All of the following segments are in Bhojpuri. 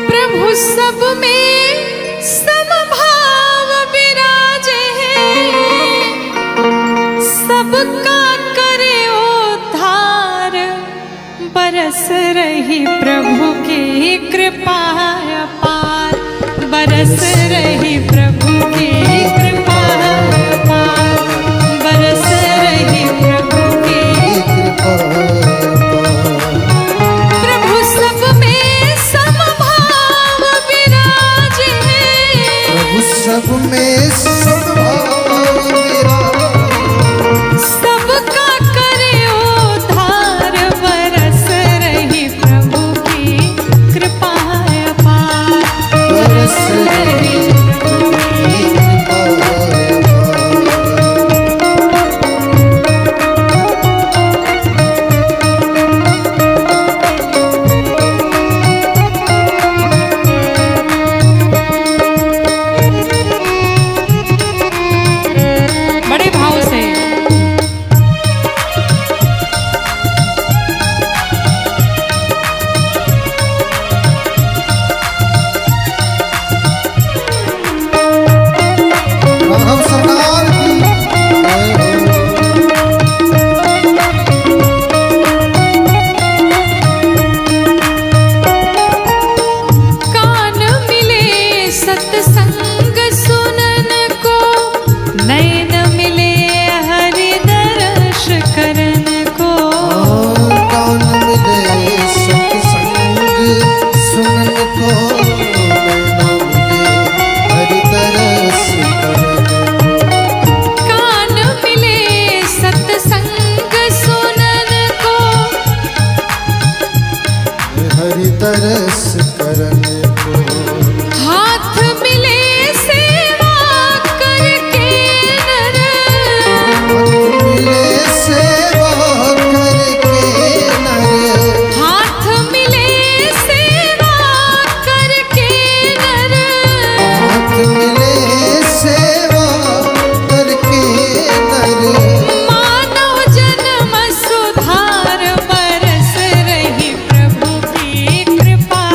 प्रभु सब में समभाव विराजे, सबका करे उद्धार, बरस रही प्रभु की कृपा अपार, बरस रही प्रभु की कृपा अपार, बरस रही प्रभु की कृपा अपार। प्रभु सब में समभाव विराजे, प्रभु सब में समभाव विराजे, सबका करे उद्धार, बरस रही प्रभु की कृपा अपार, बरस रही प्रभु की कृपा अपार। बड़े भाव से राघव सरकार की कान मिले सत्संग सुनन को, नैन मिले हरि दर्श करन को। कान मिले सत्संग सुनन को, नैना मिले हरि तरस करन को। कान मिले सत्संग सुनन को, हरि तरस करन को। हाथ मिले सेवा करके नर, मिले सेवा करके नर, हाथ मिले सेवा करके नर। हाथ मिले सेवा करके नर। मानव जन्म सुधार, बरस रही प्रभु की कृपा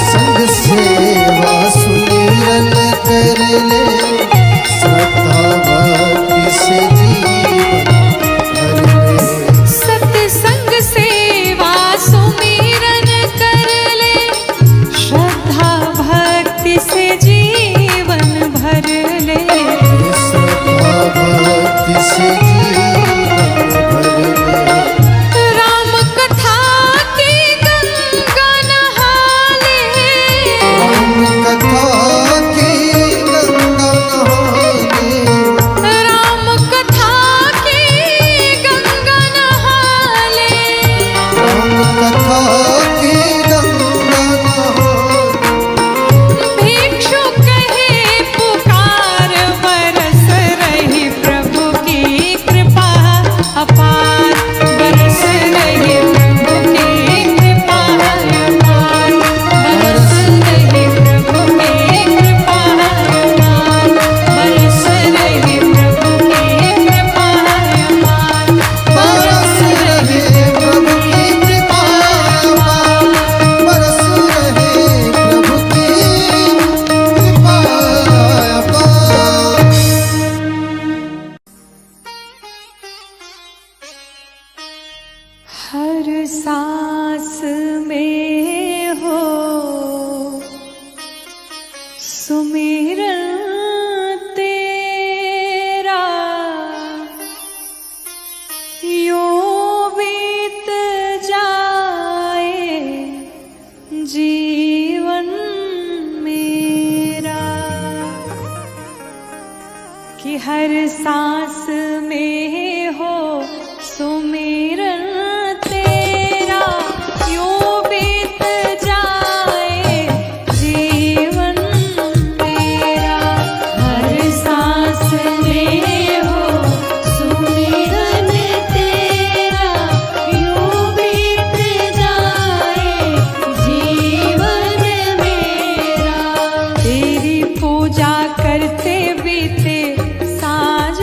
संग सेवा सुमिरन कर ले, श्रद्धा भक्ति से जीवन भर ले। सत्संग सेवा सुमिरन कर ले, श्रद्धा भक्ति से जीवन भर ले। श्रद्धा भक्ति से जीवन भर ले। राम कथा की गंगा नहा ले, राम कथा की गंगा नहा ले। राम कथा की गंगा नहा ले। राम कथा की गंगा नहा ले। भिक्षु कहे पुकार, बरस रही प्रभु की कृपा अपार। बरस रही प्रभु की कृपा अपार। बरस रही प्रभु की कृपा अपार। बरस रही प्रभु की कृपा अपार। बरस रहे प्रभु की कृपा अपार। बरस रहे प्रभु की कृपा अपार। हर सांस में हो सुमिरन तेरा, यो बीत जाए जीवन मेरा। कि हर सांस में हो सुमिरन तेरा, यो बीत जाए जीवन मेरा। हर सांस में हो सुमिरन तेरा, यो बीत जाए जीवन मेरा। तेरी पूजा करते बीते साँझ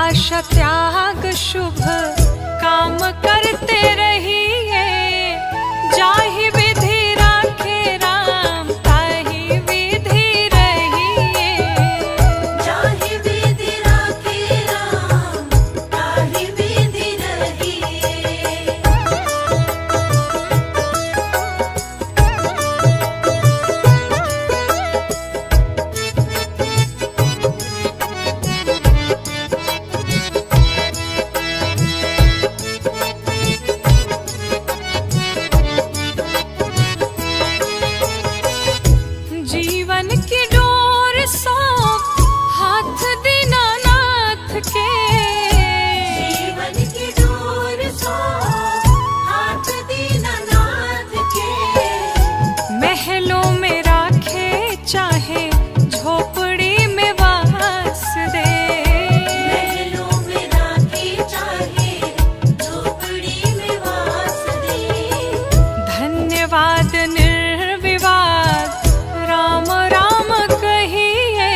आशा त्याग शुभ काम करते रहिए, जाहि विधि राखे राम ताहि विधि रहिए। जाहि विधि राखे राम ताहि विधि रहिए। जीवन की डोर सौंप हाथ दीनानाथ के, जीवन की डोर सौंप हाथ दीनानाथ के। महलों में राखे चाहे झोपड़ी में वास दे, महलों में राखे चाहे झोपड़ी में वास दे। धन्यवाद निर्विवाद राम राम कहिए,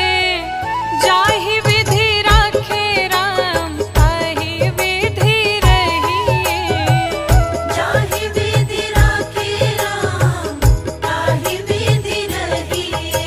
जाहि विधि राखे राम ताहि विधि रहिए। जाहि विधि राखे राम ताहि विधि रहिए।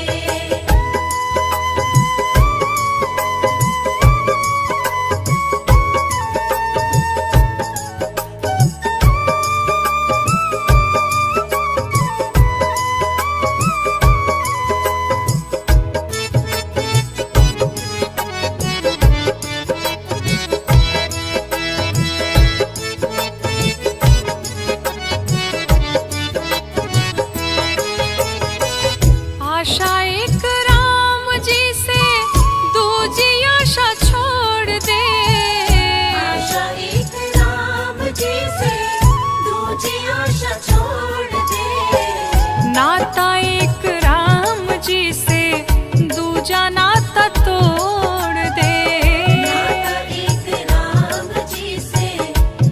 आशा एक राम जी से दूजी आशा छोड़ दे, आशा एक राम जी से दूजी आशा छोड़ दे। नाता एक राम जी से दूजा नाता तोड़ दे। नाता एक राम जी से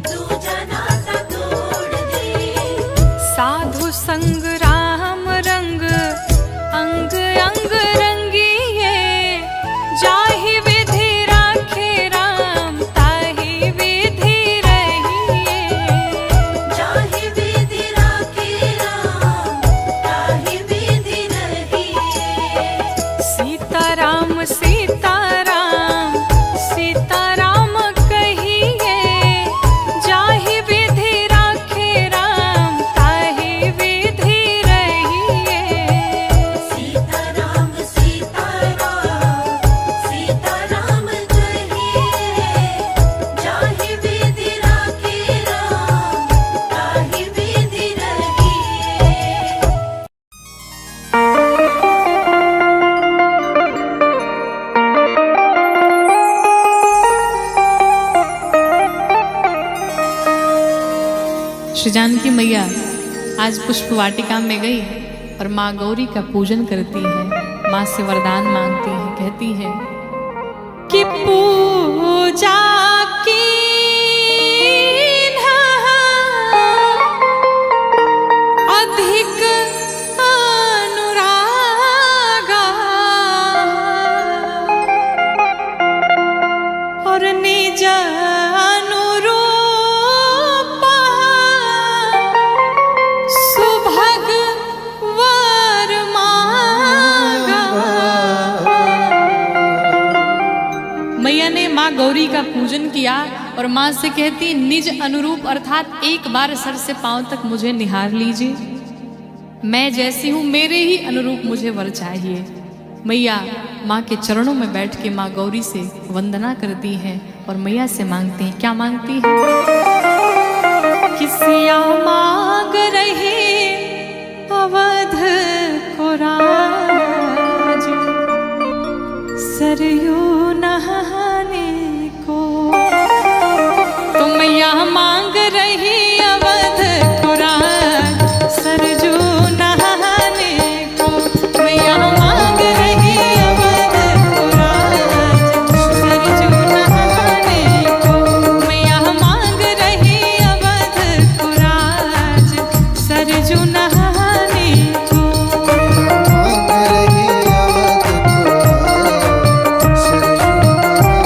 दूजा नाता तोड़ दे। साधु संग राम रंग अंग अंग रंगिए, जाहि विधि राखे राम ताहि विधि रहिए। जाहि विधि राखे राम ताहि विधि रहिए। सीताराम सीताराम सीताराम कहिए, जाहि विधि राखे राम ताहि विधि रहिए। सीताराम सीताराम सीताराम कहिए, जाहि विधि राखे राम ताहि विधि रहिए। श्री जानकी मैया आज पुष्प वाटिका में गई और माँ गौरी का पूजन करती है, माँ से वरदान मांगती है, कहती है कि पूजा की अधिक अनुरागा और निज अनुरूप सुभग वर मांगा। मैया ने माँ गौरी का पूजन किया और माँ से कहती निज अनुरूप अर्थात एक बार सर से पांव तक मुझे निहार लीजिए, मैं जैसी हूँ मेरे ही अनुरूप मुझे वर चाहिए। मैया माँ के चरणों में बैठ के माँ गौरी से वंदना करती है और मैया से मांगती है। क्या मांगती है? किसिया मांग रही अवध को राज, सरयू नहाने को। तो मैया मांग रही अवध को राज, सरयू नहाने को। मैया मांग रही अवध को राज, सरयू नहाने को। मैया मांग रही अवध को राज, सरयू नहाने को। मांग रही अवध को राज, सरयू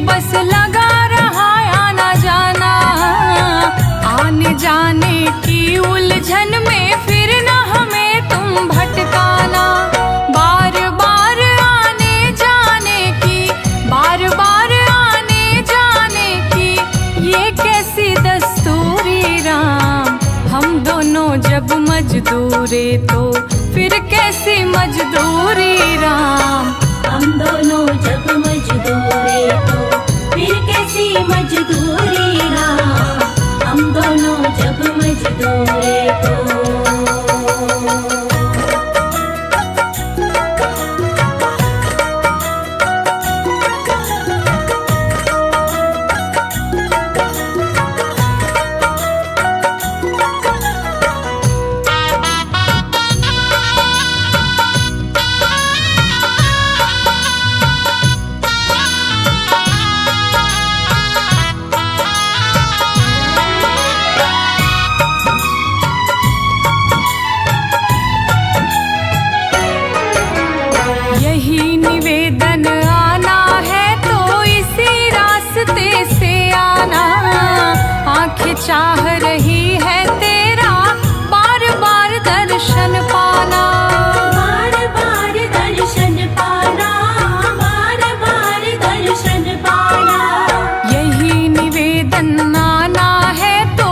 बस लगा रहा आना जाना, आने जाने की उलझन में फिर न हमें तुम भटकाना। बार बार आने जाने की, बार बार आने जाने की ये कैसी दस्तूरी राम। हम दोनों जब मजदूरे तो फिर कैसी मजदूरी राम। हम दोनों जब मजदूरे तो फिर कैसी मजदूरी राम। हम दोनों जब मजदूरे तो यही निवेदन आना है तो इसी रास्ते से आना। आंखें चाह रही है तेरा बार बार दर्शन पाना। बार बार दर्शन पाना, बार बार दर्शन पाना। यही निवेदन आना है तो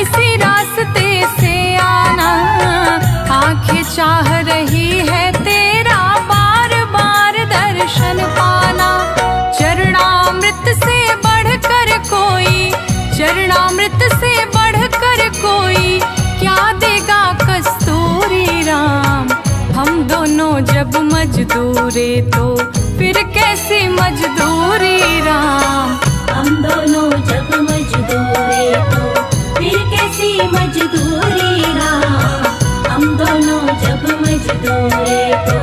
इसी रास्ते से आना। आंखें चाह रही है तेरा बार बार दर्शन पाना। चरणामृत से बढ़कर कोई, चरणामृत से बढ़कर कोई क्या देगा कस्तूरी राम। हम दोनों जब मजदूरे तो फिर कैसी मजदूरी राम। हम दोनों जब मजदूरे तो फिर कैसी मजदूरी राम। हम दोनों जब मजदूरे तो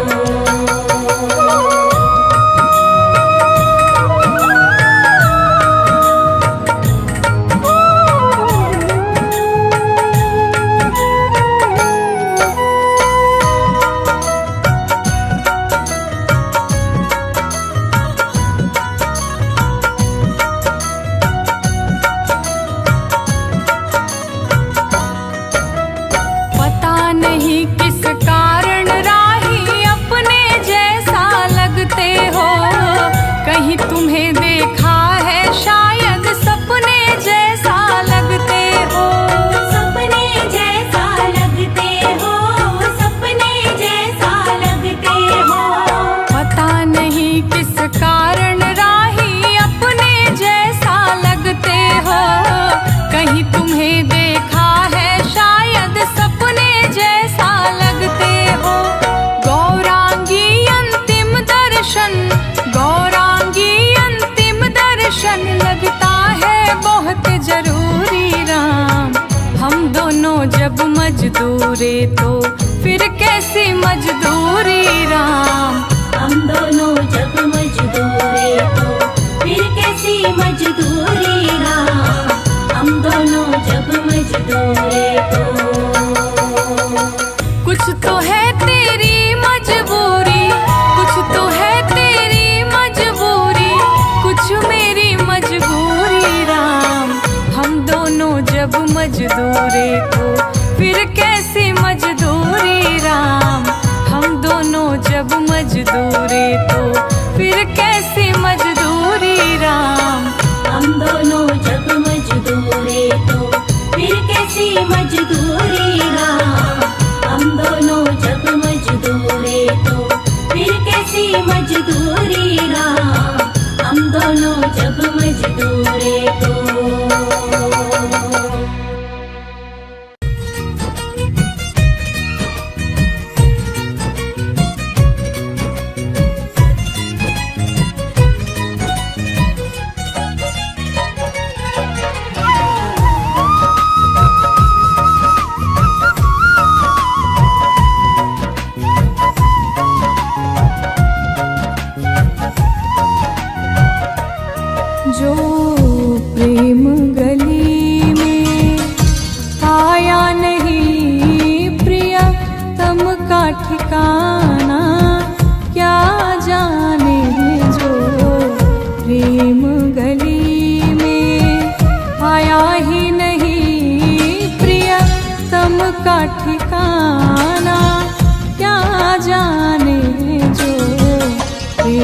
पता नहीं किस कारण राही अपने जैसा लगते हो। कहीं तुम्हें देखा है शायद सपने जैसा लगते हो। सपने जैसा लगते हो, सपने जैसा लगते हो। पता नहीं किस कारण राही अपने जैसा लगते हो। कहीं तुम्हें देखा है शायद सपने जैसा लगते हो। गौरांगी अंतिम दर्शन, गौरांगी अंतिम दर्शन लगता है बहुत जरूरी राम। हम दोनों जब मजदूरे तो फिर कैसी मजदूरी राम। हम दोनों जब मजदूरे तो फिर कैसी मजदूरी राम। हम दोनों जब मजदूरे तो कुछ तो है तेरी मजबूरी, कुछ तो है तेरी मजबूरी, कुछ मेरी मजबूरी राम। हम दोनों जब मजदूरे तो फिर कैसी मजदूरी राम। हम दोनों जब मजदूरे तो फिर कैसी मजदूरी राम। हम दोनों जब मजदूरे तो फिर कैसी मजदूरी राम। हम दोनों जब मजदूरे तो फिर कैसी मजदूरी राम। हम दोनों जब मजदूरे तो जो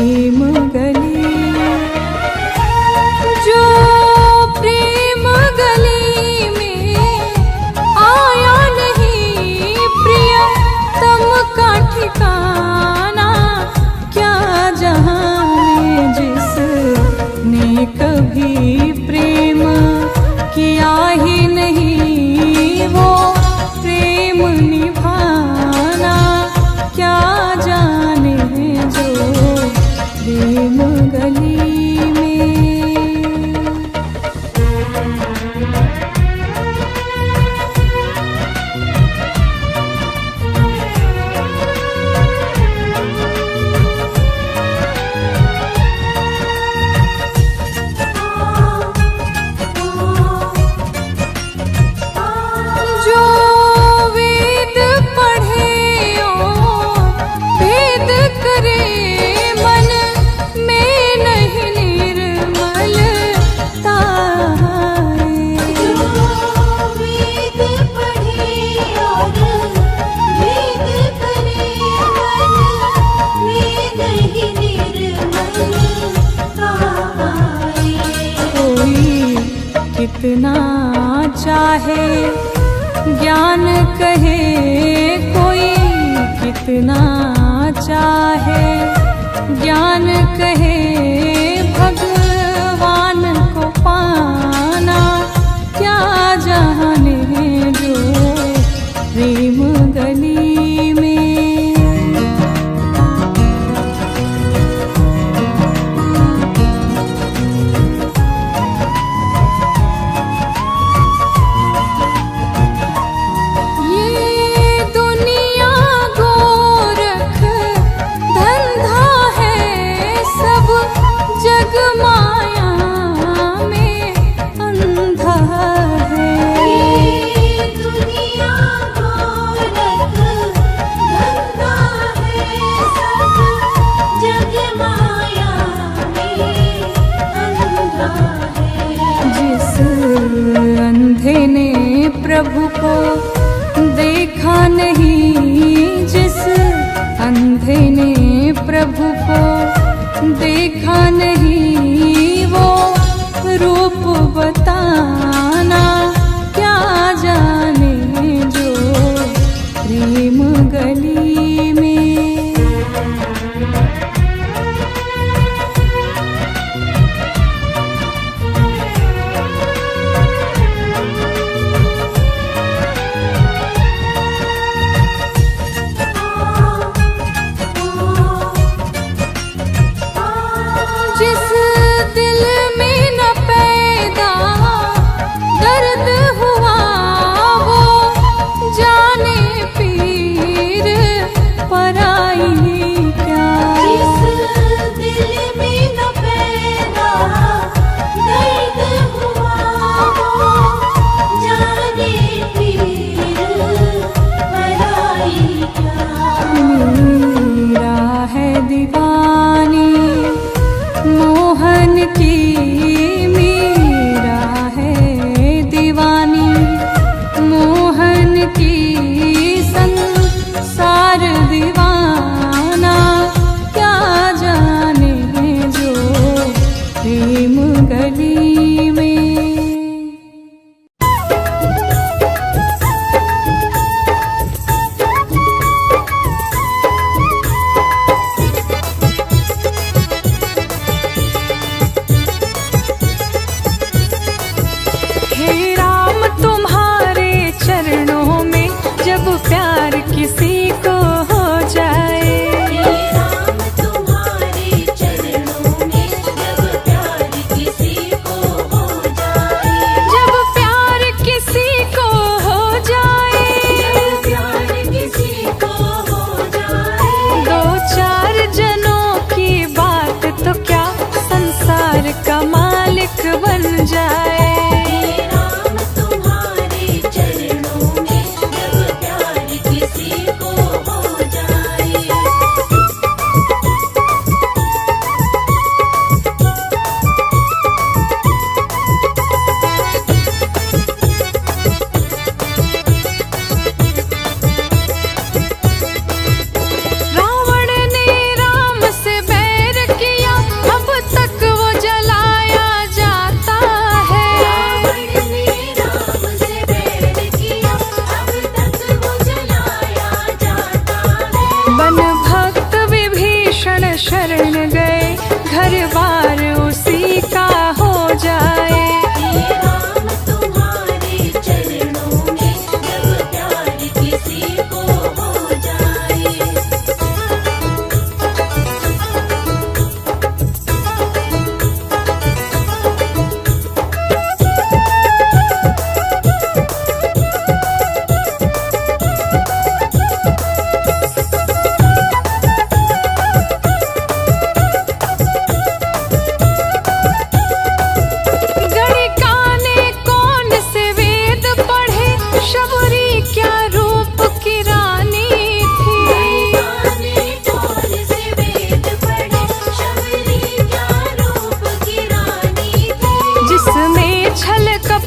प्रेम गली, जो प्रेम गली में आया नहीं प्रिय तम का ठिकाना, क्या जाने जिसने कभी प्रेम किया ही नहीं वो प्रेम निभाना, क्या जाने जो प्रेम गली में। जो वेद पढ़े और भेद करे मन में नहीं निर्मलता है। वेद पढ़े और वेद करे मन में नहीं निर्मलता आए। कोई कितना चाहे ज्ञान कहे, कोई कितना चाहे ज्ञान कहे, भगवान को पाना, क्या जाने जो प्रेम गली में। ये दुनिया गोरख धंधा है, सब जग माया में अंधा है। ये दुनिया गोरख धंधा है, सब जग माया में अंधा है। जिस अंधे ने प्रभु को देखा नहीं, जिस अंधे ने प्रभु को देखा नहीं, वो रूप बताना, क्या जाने जो प्रेम गली में। जिस दिल में न पैदा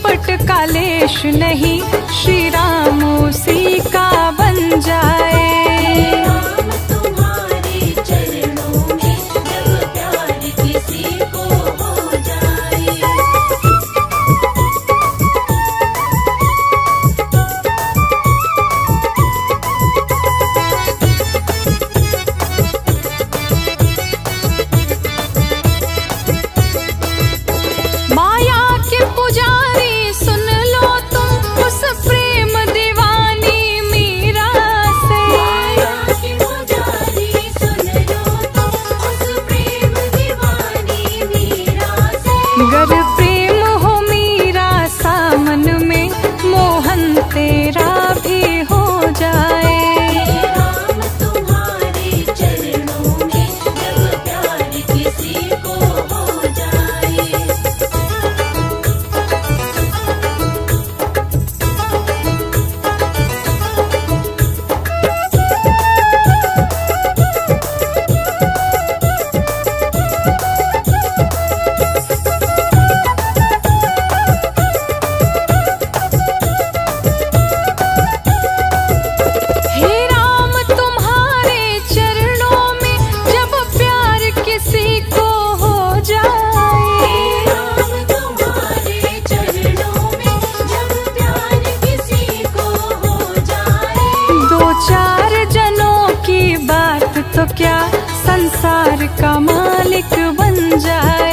कपट कालेश नहीं, श्री राम उसी का बन जाए। राम तुम्हारे चरणों में जब प्यार किसी को हो जाए। माया के पुजारी सुन लो तुम, उस प्रेम दीवानी मीरा से। माया की पुजारी सुन लो तुम, उस प्रेम दीवानी मीरा से। गर प्रेम हो मीरा सा मन में, मोहन तेरा भी हो जाए। राम तुम्हारे चरणों में जब प्यार किसी को हो जाए। हे राम तुम्हारे चरणों में जब प्यार किसी को हो जाए। राम तुम्हारे चरणों में जब प्यार किसी को हो जाए। दो चार जनों की बात तो क्या, संसार का मालिक बन जाए।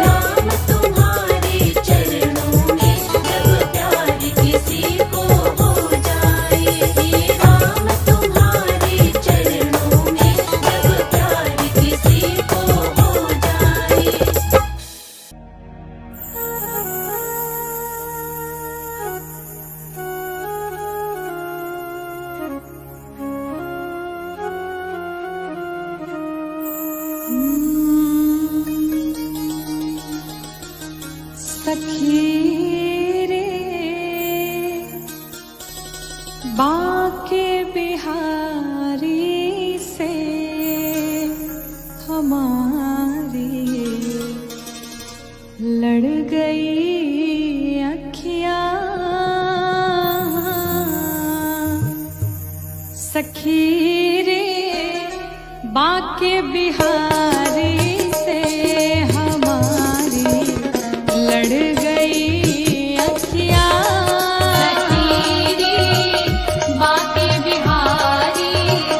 राम तुम्हारे चरणों में जब प्यार किसी को हो जाए। राम तुम्हारे चरणों में जब प्यार किसी को हो जाए। सखी रे बाके बिहारी से हमारी लड़ गई अखियाँ। सखी रे बाके बिहारी से हमारी लड़ गई अखियाँ। बाके बिहारी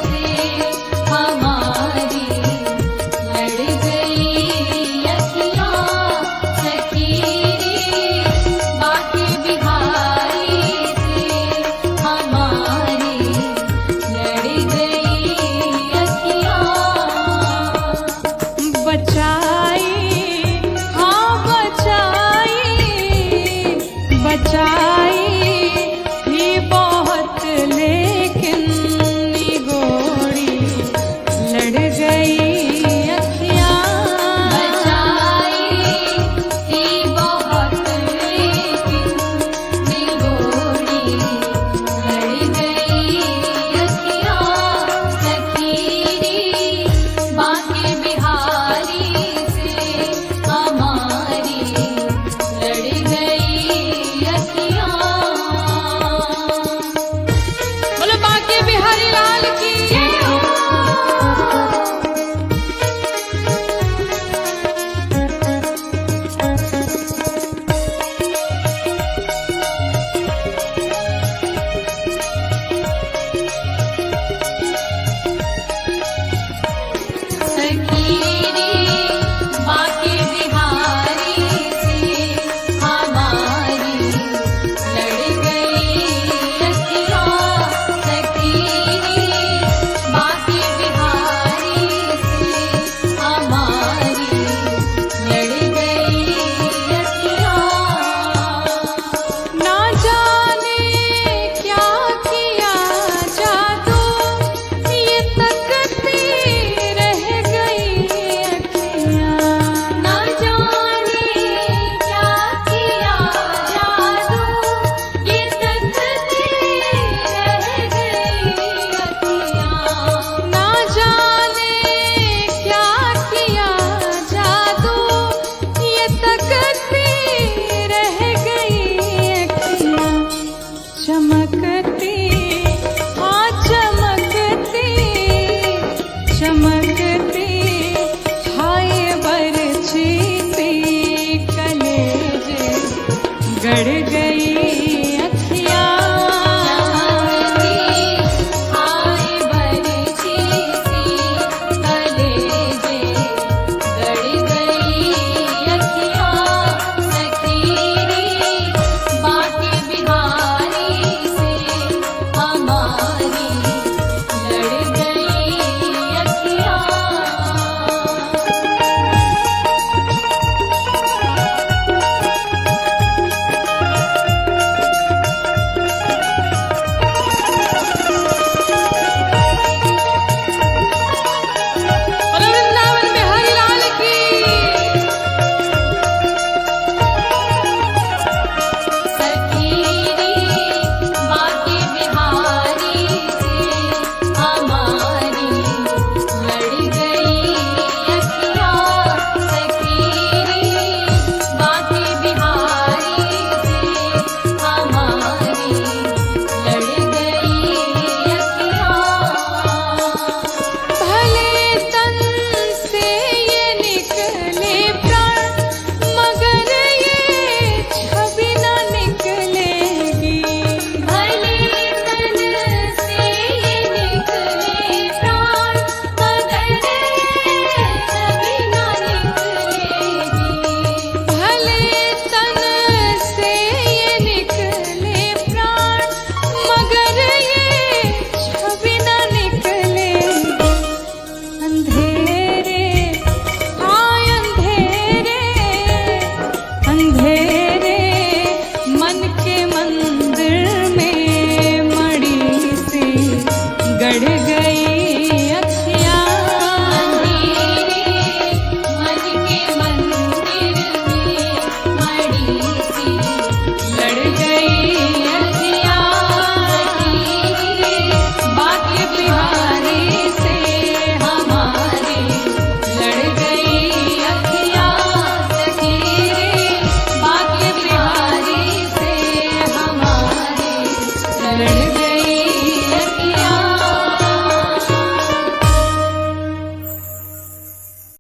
से हमारी लड़ गई अखियाँ। सखीरी बाके बिहारी से हमारी लड़ गई अखियाँ। शरण दे